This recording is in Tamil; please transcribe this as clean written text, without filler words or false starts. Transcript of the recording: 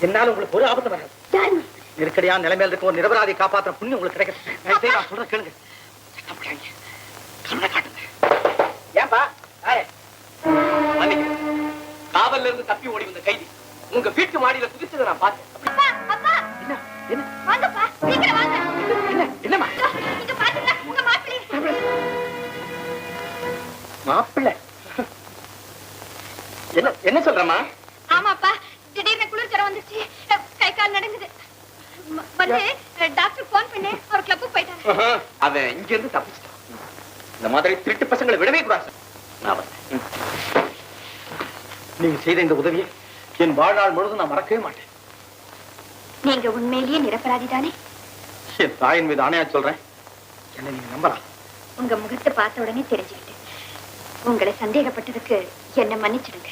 என்னால உங்களுக்கு ஒரு ஆபத்து வராது. நெருக்கடியான நிலைமையில இருக்க ஒரு நிரபராதி காப்பாற்ற புண்ணியம் உங்களுக்கு கிடைக்கும். நான் சொல்றேன் கேளுங்க. கருணை காட்டுங்க. ஏன்பா காவல்ல இருந்து தப்பி ஓடி வந்த கைதி உங்க வீட்டு மாடியில குதிச்சதை நான் பார்த்தேன். மாப்பிள்ளை என்ன சொல்றமா? ஆமாப்பா, திடீர்னு குளிர்ச்சரம் வந்துச்சு, கை கால் நடங்குது. வந்து டாக்டர் போன் பண்ணி ஒரு கிளப்புக்கு போயிட்டாரு. அவன் இங்க இருந்து தப்பிச்சிட்டான். இந்த மாதிரி திருட்டு பசங்களை விடவே கூடாது. நீங்க செய்த இந்த உதவியை என் வாழ்நாள் முழுவதும் நான் மறக்கவே மாட்டேன். நீங்க உண்மையிலேயே நிரபராதி தானே? என் தாயின் மீது ஆணையா சொல்றேன், என்ன நீங்க நம்பலாம். உங்க முகத்தை பார்த்த உடனே தெரிஞ்சுக்கிட்டேன். உங்களை சந்தேகப்பட்டதுக்கு என்ன மன்னிச்சிடுங்க.